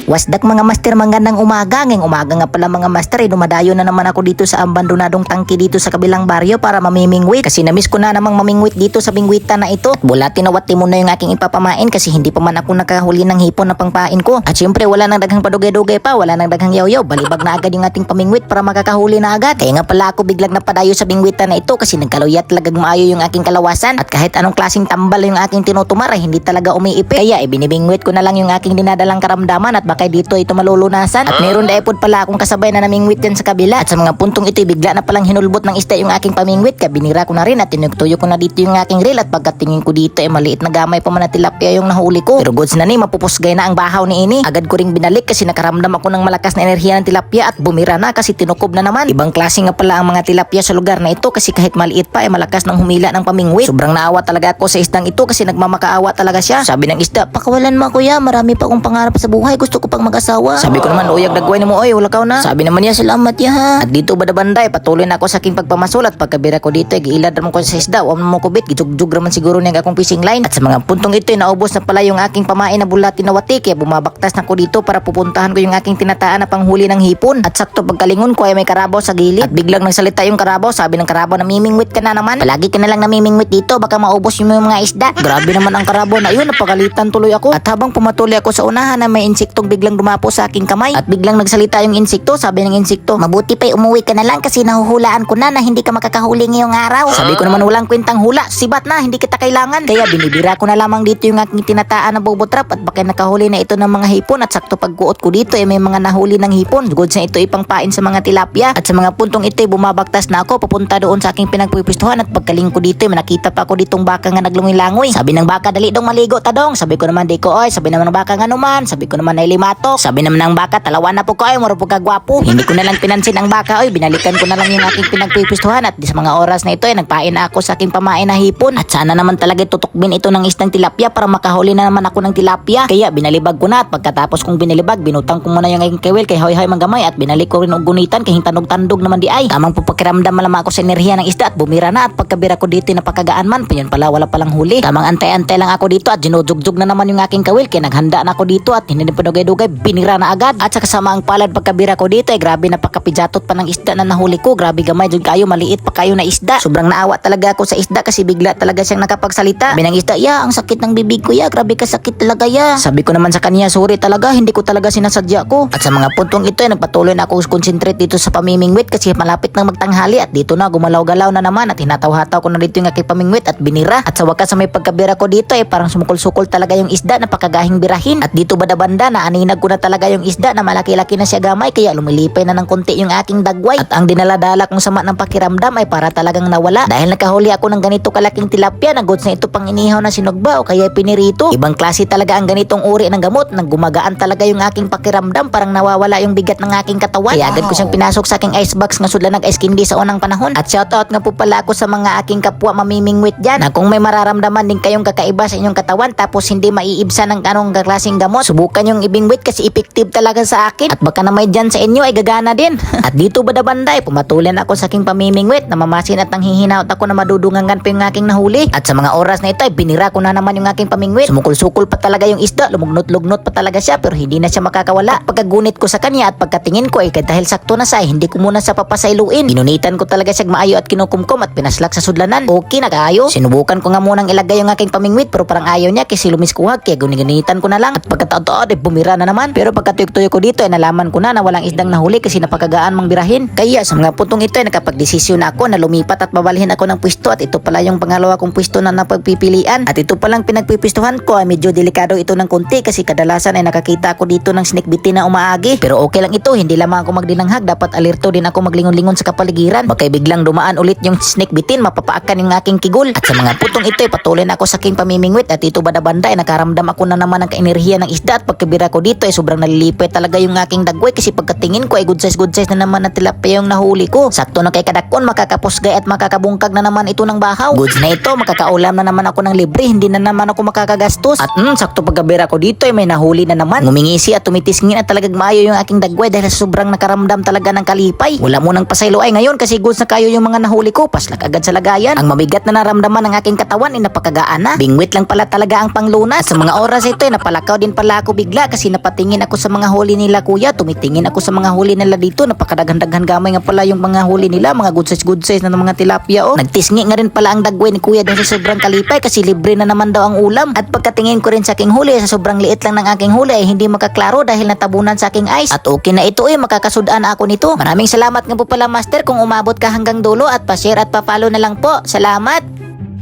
Wasdak mga master, magandang umaga. Ngayong umaga nga pala mga master, dumadayo na naman ako dito sa abandonadong tangke dito sa kabilang baryo para mamimingwit. Kasi namiss ko na namang mamingwit dito sa bingwitan na ito. At bulati na wati muna yung aking ipapamain kasi hindi pa man ako nakahuli ng hipon na pangpain ko. At syempre wala nang daghang padugay-dugay pa, wala nang daghang yaw-yaw. Balibag na agad yung ating pamingwit para makakahuli na agad. Kaya nga pala ako biglang napadayo sa bingwitan na ito kasi nagkaluyat talagang maayo yung aking kalawasan. At kahit anong klaseng tambal yung aking tinutumar ay hindi talaga umiipi. Kaya ibinibingwit ko na lang yung aking dinadalang karamdaman at baka dito ito malulunasan. At meron daipod pala akong kasabay na namingwit dyan sa kabila. At sa mga puntong ito bigla na palang hinulbot ng isda yung aking pamingwit. Kabinira ko na rin at tinugtuyo ko na dito yung aking reel. At pagkatingin ko dito maliit na gamay pa man na tilapia yung nahuli ko. Pero goods na ni, mapupusgay na ang bahaw ni ini. Agad ko ring binalik kasi nakaramdam ako ng malakas na enerhiya ng tilapia at bumira na kasi tinukob na naman. Ibang klase nga pala ang mga tilapia sa lugar na ito kasi kahit maliit pa malakas ng humila ng pamingwit. Sobrang naawa talaga ako sa isdang ito kasi nagmamakaawa talaga siya. Sabi ng isda, "Pakawalan mo kuya, marami pa akong pangarap sa buhay, gusto ko pang mag-asawa." Sabi ko naman, "Uyag dagway mo oy, wala ka na." Sabi naman niya, "Salamat ya ha." At dito banda-banday, patuloy na ako sa aking pagpamasol at pagkabira ko dito, giilad naman ko sa isda, wala mo kubit, gijugjug naman siguro niya akong fishing line. At sa mga puntong ito, naubos na pala yung aking pamain na bulati na wati, kaya bumabaktas na ko dito para pupuntahan ko yung aking tinataan na panghuli ng hipon. At sakto pagkalingon ko ay may karabaw sa gilid. At biglang nagsalita yung karabaw, sabi ng karabaw, "Namimingwit ka na naman. Palagi ka na lang namimingwit dito, baka maubos yung mga isda." Grabe naman ang karabaw na yun, napagalitan tuloy ako. At habang pumatuloy ako sa unahan na may insektong biglang dumapo sa aking kamay. At biglang nagsalita yung insekto, sabi ng insekto, "Mabuti pa'y umuwi ka na lang kasi nahuhulaan ko na hindi ka makakahuli ngayong araw." Sabi ko naman, "Walang kwentang hula, sibat na, hindi kita kailangan." Kaya binibira ko na lamang dito yung aking tinataan na bobotrap at baka nakahuli na ito ng mga hipon. At sakto pagkuot ko dito may mga nahuli ng hipon. Goods na ito ipangpain sa mga tilapia. At sa mga puntong ito bumabaktas na ako papunta doon sa aking pinagpupistuhan. At pagkaling ko dito nakita pa ako ditong baka nga naglungi-langoy. Sabi ng baka, "Dali dong maligo tadong." Sabi ko naman, "Di ko oy." Sabi naman ng baka, "Nga naman." Sabi ko naman, "Ay limatok." Sabi naman ng baka, "Talawan na po ko ay, mura po kagwapo." Hindi ko na lang pinansin ang baka oy, binalikan ko na lang yung aking pinagpupistuhan. At sa mga oras na ito nagpain na ako sa aking pamain na hipon. At sana naman talaga tutukbin ito ng isdang tilapia para makahuli na naman ako ng tilapia. Kaya binalibag ko na at pagkatapos kong binalibag, binutang ko muna yung aking kawil kay hoy-hoy manggamay at binalik ko rin og gunitan kay hintandog-tandog naman di ay. Tamang papakiramdam malama ako sa enerhiya ng isda at bumira na at pagkabira ko dito napakagaan man. Payan pala wala palang huli. Tamang antay-antay lang ako dito at ginudugjug na naman yung aking kawil kaya naghanda na ako dito at hindi pinugay-dugay, binira na agad. At sa kasamaang palad pagkabira ko dito grabe napakapijatot pa ng isda na nahuli ko. Grabe gamay jud kayo, maliit pa kayo na isda. Sobrang naawa talaga ako sa isda kasi bigla talaga siyang nakapagsalita. Sabi ng isda, "Ya, ang sakit ng bibig ko ya, grabe ka sakit talaga ya." Sabi ko naman sa kanya, "Sorry talaga, hindi ko talaga sinasadya ko." At sa mga puntong ito nagpatuloy na ako concentrate dito sa pamimingwit kasi malapit nang magtanghali at dito na gumalaw-galaw na naman at hinataw-hataw ko na dito yung aking pamingwit at binira. At sa wakas sa may pagkabira ko dito parang sumukol-sukol talaga yung isda na pakagahing birahin. At dito banda-banda na aninag ko na talaga yung isda na malaki-laki na siya gamay kaya lumilipay na ng konti yung aking dagway. At ang dinala-dala kong sama ng pakiramdam ay para talagang nawala dahil nakahuli ako ng ganito kalaking tilapia na goods na ito pang inihaw na sinugba o kaya pinirito. Ibang klase talaga ang ganitong uri ng gamot nang gumagaan talaga yung aking pakiramdam, parang nawawala yung bigat ng aking katawan. Kaya agad ko siyang pinasok sa aking icebox nga sudlan nag-ice candy sa unang panahon. At shoutout nga po pala ako sa mga aking kapwa mamimingwit dyan na kung may mararamdaman din kayong kakaiba sa inyong katawan tapos hindi maiibsan ng anong klaseng gamot, subukan yung ibingwit kasi effective talaga sa akin at baka na may dyan sa inyo ay gagana din. At dito banda-banday pumatulan ako sa aking pamimingwit, namamasin at nanghihinaut ako na madudungangan pa yung aking nahuli. At sa mga oras na ito binira ko na naman yung aking pamingwit. Sumukol-sukol pa talaga yung isda, lumugnot-lugnot pa talaga siya pero hindi na siya makakawala. At pagkagunit ko sa kanya at pagkatingin ko dahil sakto na siya hindi ko muna sa papasailuin. Inunitan ko talaga siya maayo at kinukumkum at pinaslak sa sudlanan. Okay na kaayo. Sinubukan ko nga munang ilagay yung aking pamingwit pero parang ayaw niya kasi lumiskuhag kaya gunitan ko na lang. At pagkataon bumira na naman. Pero pagkatuyok-tuyok ko dito nalaman ko na walang isdang nahuli kasi napakagaan mang birahin. Kaya sa mga puntong ito nakapagdesisyon ako na lumipat at babalhin ako ng pwesto at ito pala yung pangalawa kong pwesto na napagpipilian. At ito palang pinagpipistuhan ko medyo delikado ito ng konti kasi kadalasan nakakita ako dito ng snake bitin na umaagi. Pero okay lang ito, hindi lamang ako magdilanghag, dapat alerto din ako maglingon-lingon sa kapaligiran. Baka biglang dumaan ulit yung snake bitin, mapapaakan yung aking kigul. At sa mga putong ito patuloy na ako sa aking pamimingwit at ito banda-banda nakaramdam ako na naman ng kaenerhiya ng isda at pagkabira ko dito sobrang nalilipay talaga yung aking dagway kasi pagkatingin ko good size na naman na tilapia yung nahuli ko. Sakto na kay kadakon, makakapusgay at makakabungkag na naman ito ng bahaw. Goods na ito, makakaulam na naman ako ng libre, hindi na naman ako makakagastos. At sakto pagkabira ko dito may nahuli na naman. Ngumingisi at tumitisngin at talagang maayo yung aking dagway dahil sobrang nakaramdam talaga ng kalipay. Wala mo nang pasaylo ay ngayon kasi goods na kayo yung mga nahuli ko, paslak agad sa lagayan. Ang mabigat na naramdaman ng aking katawan napakagaan na. Bingwit lang pala talaga ang panglunas. Sa mga oras ito napalakaw din pala ako bigla kasi napatingin ako sa mga huli nila kuya. Tumitingin ako sa mga huli nila dito. Napakadaghan-daghan gamay nga pala yung mga huli nila. Mga good size na mga tilapia oh. Nagtisngi nga rin pala ang dagway ni kuya dun sa sobrang kalipay kasi libre na naman daw ang ulam. At pagkatingin ko rin sa aking huli, sa sobrang liit lang ng aking huli ay hindi makaklaro dahil natabunan sa aking ice. At okay na ito makakasudaan ako nito. Maraming salamat nga po pala master kung umabot ka hanggang dulo at pa-share at pa-follow na lang po. Salamat!